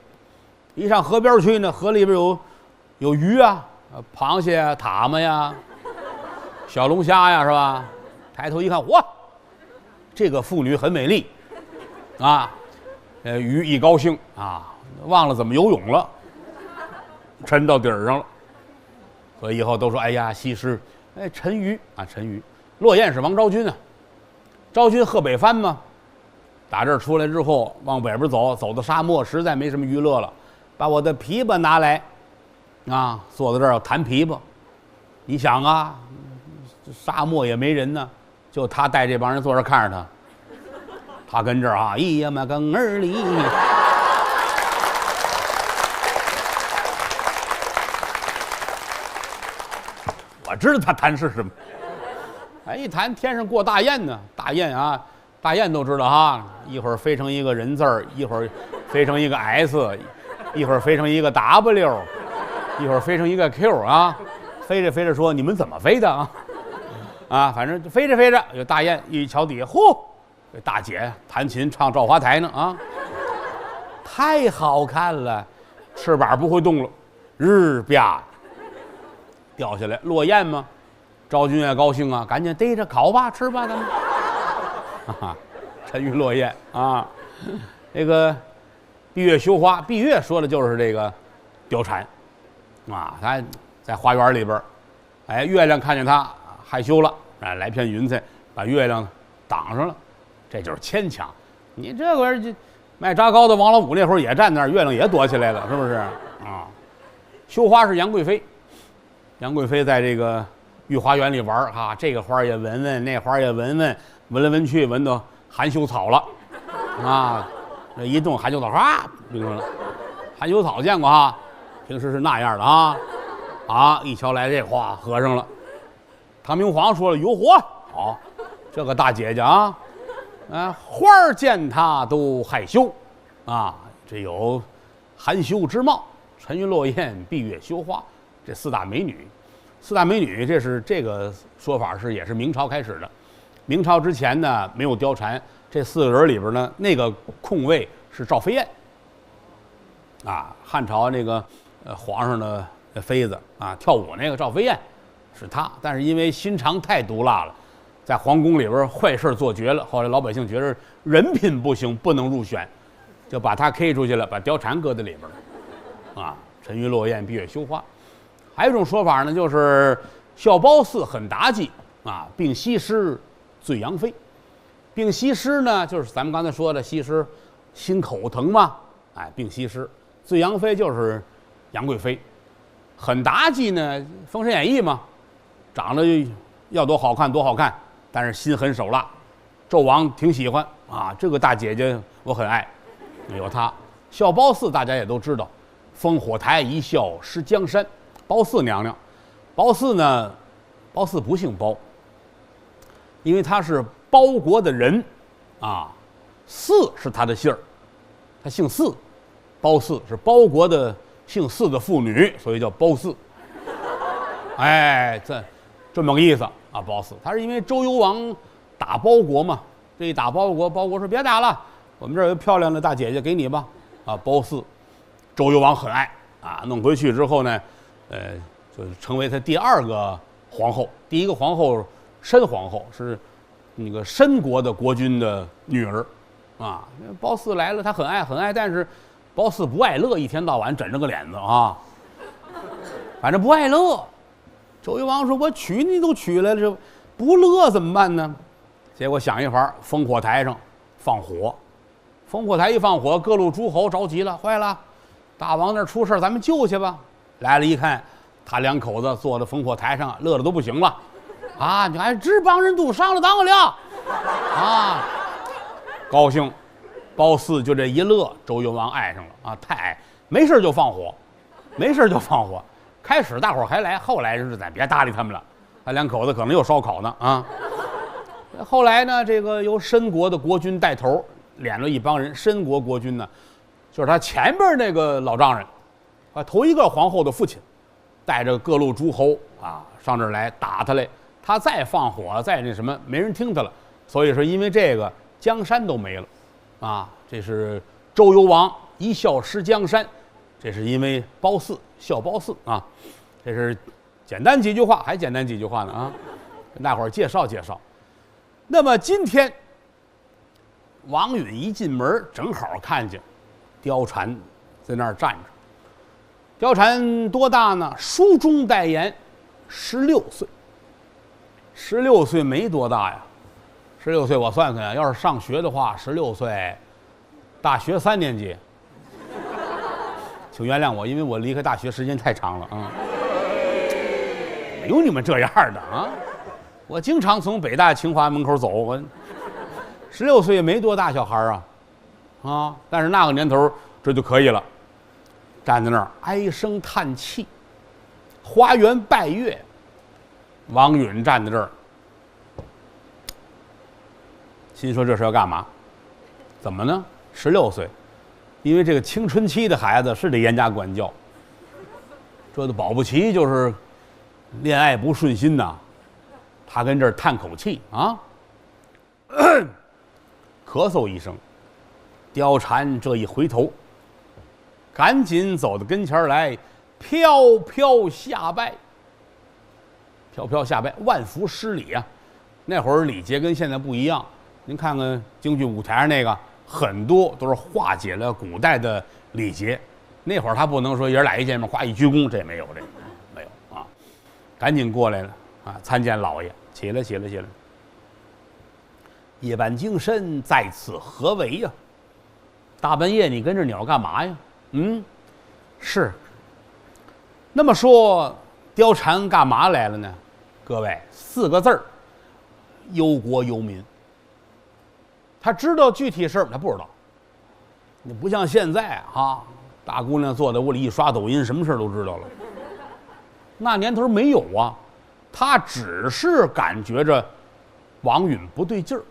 一上河边去呢，河里边有鱼啊，螃蟹啊、塔嘛呀、小龙虾呀，是吧？抬头一看，哇，这个妇女很美丽啊。鱼一高兴啊，忘了怎么游泳了，沉到底儿上了。所以以后都说，哎呀，西施，哎，沉鱼啊，沉鱼。落雁是王昭君啊，昭君贺北番嘛，打这儿出来之后，往北边走，走到沙漠，实在没什么娱乐了，把我的琵琶拿来，啊，坐在这儿要弹琵琶。你想啊，沙漠也没人呢，就他带这帮人坐这看着他，他跟这儿啊，咿呀嘛更儿里。我知道他弹是什么。哎，一弹天上过大雁呢，大雁啊，大雁都知道哈，一会儿飞成一个人字儿，一会儿飞成一个 S， 一会儿飞成一个 W， 一会儿飞成一个 Q 啊，飞着飞着说你们怎么飞的啊？啊，反正飞着飞着，有大雁一瞧底下，嚯，这大姐弹琴唱《赵华台》呢啊，太好看了，翅膀不会动了，日吧掉下来，落雁吗？昭君也高兴啊，赶紧逮着烤吧，吃吧，咱们。啊，沉鱼落雁啊，这个闭月羞花，闭月说的就是这个貂蝉啊，他在花园里边，哎，月亮看见他害羞了，哎，来片云彩把月亮挡上了，这就是牵强。你这个人就卖炸糕的王老五那会儿也站那儿，月亮也躲起来了，是不是啊？羞花是杨贵妃，杨贵妃在这个御花园里玩啊，这个花也闻闻，那花也闻闻，闻来闻去，闻到含羞草了啊！这一动含羞草啊，冰上了。含羞草见过哈，平时是那样的啊啊！一瞧来这花合上了。唐明皇说了：“有火，好，这个大姐姐啊，花儿见她都害羞啊，这有含羞之貌。沉鱼落雁，闭月羞花，这4大美女。”4大美女，这个说法是也是明朝开始的。明朝之前呢，没有貂蝉，这4个人里边呢，那个空位是赵飞燕。啊，汉朝那个皇上的妃子啊，跳舞那个赵飞燕是她，但是因为心肠太毒辣了，在皇宫里边坏事做绝了。后来老百姓觉得人品不行，不能入选，就把她 K 出去了，把貂蝉搁在里边了。啊，沉鱼落雁，闭月羞花。还有一种说法呢，就是笑褒姒很妲己啊，并西施醉杨妃。并西施呢，就是咱们刚才说的西施心口疼嘛，哎，并西施。醉杨妃就是杨贵妃。很妲己呢，《封神演义》嘛，长得要多好看多好看，但是心狠手辣。纣王挺喜欢啊，这个大姐姐我很爱，有她。笑褒姒大家也都知道，烽火台一笑失江山。褒姒娘娘，褒姒呢，褒姒不姓褒，因为她是褒国的人，啊，姒是她的姓儿，她姓姒，褒姒是褒国的姓姒的妇女，所以叫褒姒。哎，这么个意思啊，褒姒，她是因为周幽王打褒国嘛，这一打褒国，褒国说别打了，我们这儿有漂亮的大姐姐给你吧，啊，褒姒，周幽王很爱啊，弄回去之后呢。就成为他第2个皇后。第1个皇后申皇后是那个申国的国君的女儿，啊，褒姒来了，她很爱很爱，但是褒姒不爱乐，一天到晚枕着个脸子啊，反正不爱乐。周幽王说：“我娶你都娶来了，这不乐怎么办呢？”结果想一法，烽火台上放火，烽火台一放火，各路诸侯着急了，坏了，大王那儿出事，咱们救去吧。来了一看，他2口子坐在烽火台上，乐得都不行了，啊！你看这帮人都上了当了，啊，高兴。褒姒就这一乐，周幽王爱上了啊，太爱，没事就放火，没事就放火。开始大伙儿还来，后来是咱别搭理他们了，他2口子可能又烧烤呢啊。后来呢，这个由申国的国君带头，敛了一帮人。申国国君呢，就是他前边那个老丈人，头一个皇后的父亲，带着各路诸侯啊上这儿来打他来。他再放火，再那什么，没人听他了。所以说，因为这个江山都没了，啊，这是周幽王一笑失江山，这是因为褒姒笑褒姒啊。这是简单几句话，还简单几句话呢啊，跟大伙儿介绍介绍。那么今天王允一进门，正好看见貂蝉在那儿站着。貂蝉多大呢？书中代言，16岁。16岁没多大呀，16岁我算算呀，要是上学的话，16岁，大学3年级。请原谅我，因为我离开大学时间太长了啊。没有你们这样的啊！我经常从北大清华门口走，我16岁也没多大小孩啊，但是那个年头这就可以了。站在那儿唉声叹气，花园拜月。王允站在这儿，心说这是要干嘛？怎么呢？16岁，因为这个青春期的孩子是得严加管教，这都保不齐就是恋爱不顺心呐。他跟这儿叹口气啊，咳嗽一声。貂蝉这一回头，赶紧走到跟前来，飘飘下拜。飘飘下拜，万福施礼啊！那会儿礼节跟现在不一样。您看看京剧舞台上那个，很多都是化解了古代的礼节。那会儿他不能说爷儿俩一见面，夸一鞠躬，这也没有，这没有啊！赶紧过来了啊！参见老爷，起来。夜半精深，在此何为呀？大半夜你跟这鸟干嘛呀？是。那么说，貂蝉干嘛来了呢？各位，4个字儿：忧国忧民。他知道具体事儿，他不知道。你不像现在啊，大姑娘坐在屋里一刷抖音，什么事儿都知道了。那年头没有啊，他只是感觉着王允不对劲儿，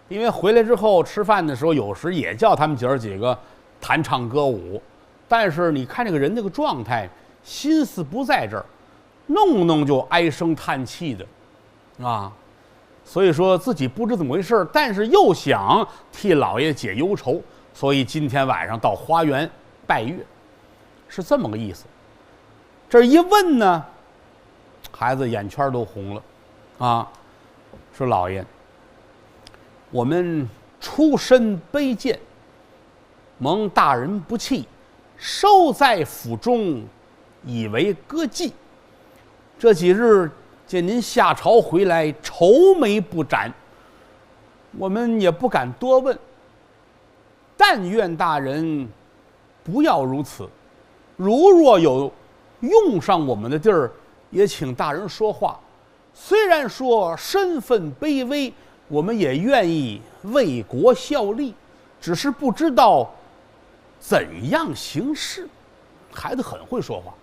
因为回来之后吃饭的时候，有时也叫他们姐儿几个弹唱歌舞，但是你看这个人那个状态，心思不在这儿，弄就唉声叹气的，啊，所以说自己不知怎么回事，但是又想替老爷解忧愁，所以今天晚上到花园拜月，是这么个意思。这一问呢，孩子眼圈都红了，啊，说老爷，我们出身卑贱，蒙大人不弃，收在府中，以为歌妓。这几日见您下朝回来，愁眉不展，我们也不敢多问。但愿大人不要如此，如若有用上我们的地儿，也请大人说话。虽然说身份卑微，我们也愿意为国效力，只是不知道怎样行事。孩子很会说话，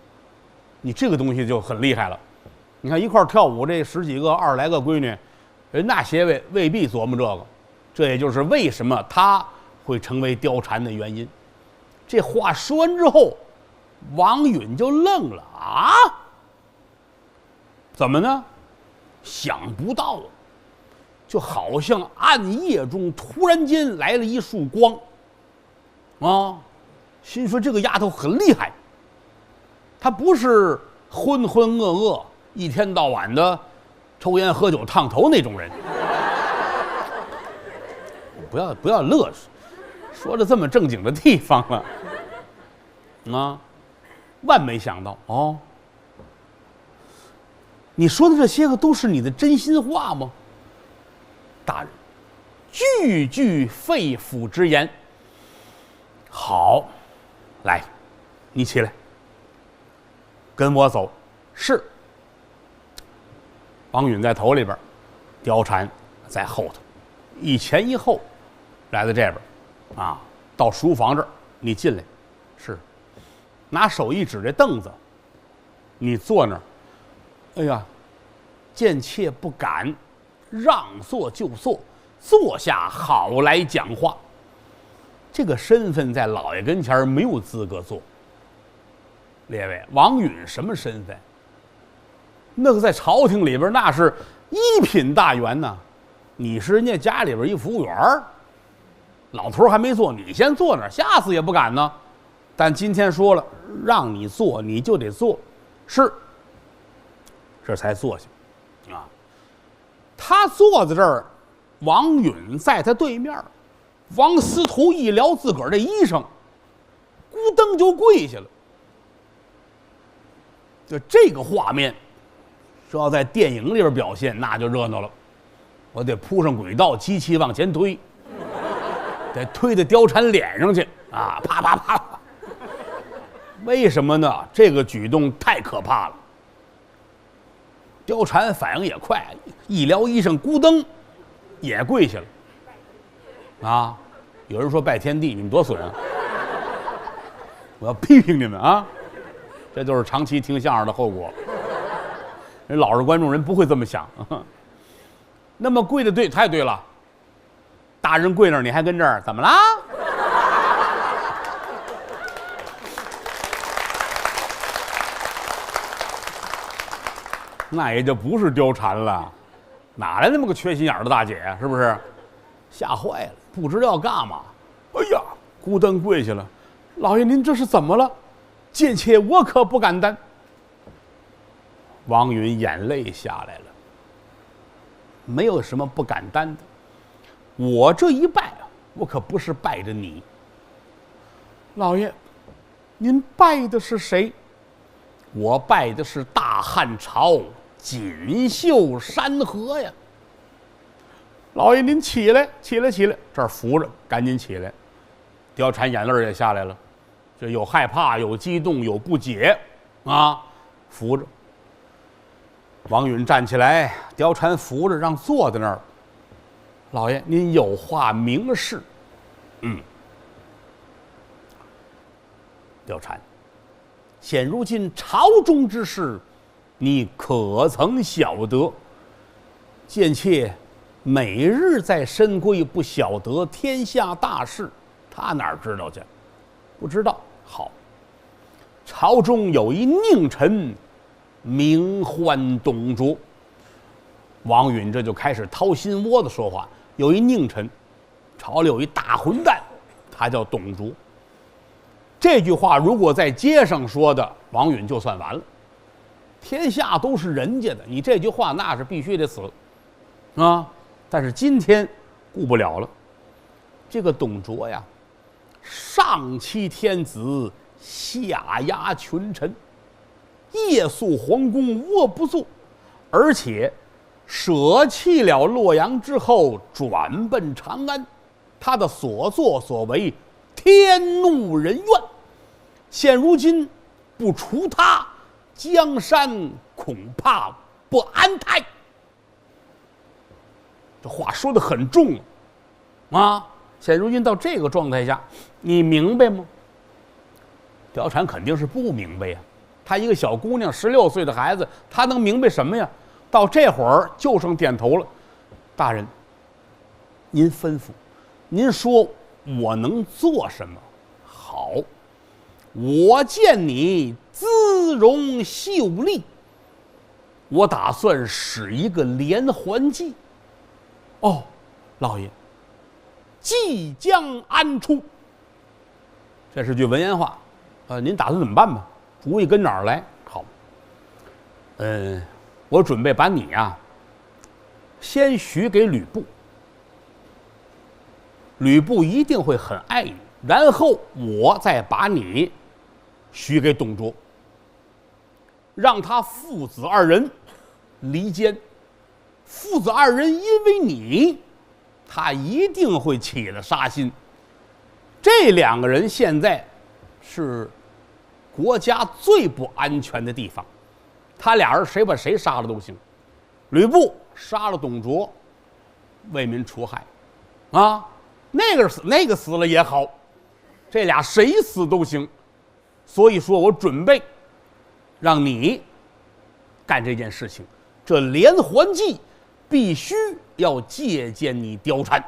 你这个东西就很厉害了。你看一块跳舞这10几个20来个闺女，人那些位未必琢磨这个，这也就是为什么他会成为貂蝉的原因。这话说完之后，王允就愣了啊！怎么呢？想不到，就好像暗夜中突然间来了一束光，啊，心说这个丫头很厉害，她不是浑浑噩噩一天到晚的抽烟喝酒烫头那种人。不要乐，说的这么正经的地方了，啊，万没想到哦。你说的这些个都是你的真心话吗？大人，句句肺腑之言。好，来，你起来，跟我走。是。王允在头里边，貂蝉在后头，一前一后，来到这边，啊，到书房这儿，你进来。是。拿手一指这凳子，你坐那儿。哎呀，贱妾不敢，让座就坐，坐下好来讲话。这个身份在老爷跟前没有资格坐。列位，王允什么身份？那个在朝廷里边那是一品大员呢，你是人家家里边一服务员，老头还没坐，你先坐那儿，下次也不敢呢。但今天说了，让你坐你就得坐，是，这才坐下。啊，他坐在这儿，王允在他对面，王司徒一撩自个儿的衣裳，咕噔就跪下了。就这个画面，说要在电影里边表现，那就热闹了。我得铺上轨道，机器往前推，得推到貂蝉脸上去啊！啪啪啪！为什么呢？这个举动太可怕了。貂蝉反应也快，一撩衣裳，咕噔也跪下了。啊！有人说拜天地，你们多损啊！我要批评你们啊！这就是长期听相声的后果。人老实观众人不会这么想。那么跪的对，太对了。大人跪那儿，你还跟这儿，怎么啦？那也就不是貂蝉了，哪来那么个缺心眼的大姐呀？是不是？吓坏了，不知道要干嘛。哎呀，咕噔跪下了。老爷，您这是怎么了？贱妾我可不敢担。王允眼泪下来了，没有什么不敢担的。我这一拜啊，我可不是拜着你。老爷，您拜的是谁？我拜的是大汉朝锦绣山河呀。老爷您起来，起来，起来，这儿扶着，赶紧起来。貂蝉眼泪也下来了，这有害怕，有激动，有不解啊，扶着。王允站起来，貂蝉扶着，让坐在那儿。老爷，您有话明示。貂蝉，现如今朝中之事，你可曾晓得？贱妾每日在深闺，不晓得天下大事。他哪知道去？不知道。好，朝中有一佞臣，名唤董卓。王允这就开始掏心窝子说话。有一佞臣，朝里有一大混蛋，他叫董卓。这句话如果在街上说的，王允就算完了。天下都是人家的，你这句话那是必须得死啊！但是今天顾不了了。这个董卓呀，上欺天子，下压群臣，夜宿皇宫卧不坐，而且舍弃了洛阳之后，转奔长安。他的所作所为，天怒人怨。现如今不除他，江山恐怕不安泰。这话说得很重啊！现如今到这个状态下，你明白吗？貂蝉肯定是不明白呀。她一个小姑娘，16岁的孩子，她能明白什么呀？到这会儿就剩点头了。大人，您吩咐，您说我能做什么？好，我见你姿容秀丽，我打算使一个连环计。哦，老爷，即将安出。这是句文言话，您打算怎么办吧？主意跟哪儿来？好，我准备把你啊，先许给吕布，吕布一定会很爱你，然后我再把你许给董卓，让他父子二人离间。父子二人因为你，他一定会起了杀心。这两个人现在是国家最不安全的地方，他俩人谁把谁杀了都行。吕布杀了董卓，为民除害，啊，那个死了也好，这俩谁死都行。所以说我准备让你干这件事情，这连环计必须要接见你貂蝉。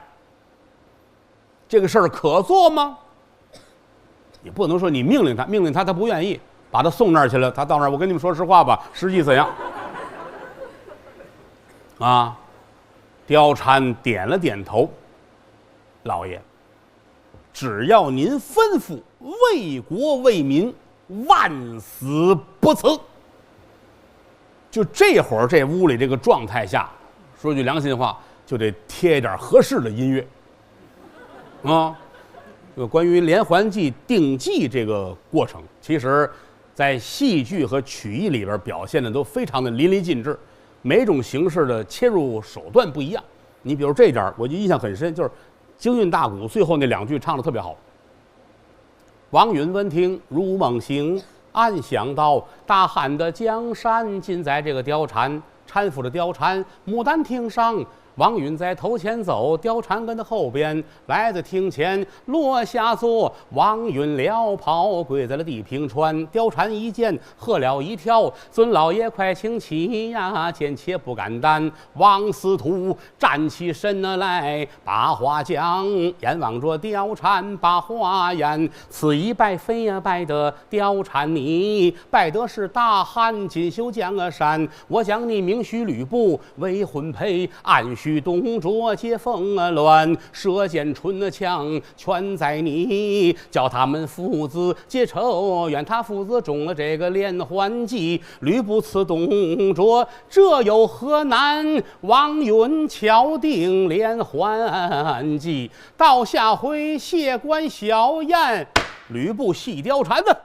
这个事儿可做吗？你不能说你命令他，他不愿意，把他送那儿去了，他到那儿，我跟你们说实话吧，实际怎样？啊，貂蝉点了点头，老爷，只要您吩咐，为国为民，万死不辞。就这会儿，这屋里这个状态下，说句良心话，就得贴一点合适的音乐啊。就关于连环计定计这个过程，其实在戏剧和曲艺里边表现的都非常的淋漓尽致，每种形式的切入手段不一样。你比如这点我就印象很深，就是京韵大鼓最后那2句唱的特别好。王允闻听如梦醒，暗想到大汉的江山尽在这个貂蝉，搀扶着貂蝉牡丹亭上。王允在头前走，貂蝉跟在后边，来在厅前落下坐。王允撩袍跪在了地平川，貂蝉一见喝了一跳，尊老爷快请起呀，见且不敢担。王司徒站起身来，把话讲，眼望着貂蝉把话言。此一拜非呀拜得貂蝉你，拜得是大汉锦绣江山。我将你明许吕布为婚配，暗许东卓接风乱，射箭春枪全在你，叫他们父子结仇，愿他父子中了这个连环计。吕布刺东卓，这有何难？王允敲定连环计，到下回谢官小宴，吕布戏貂蝉的。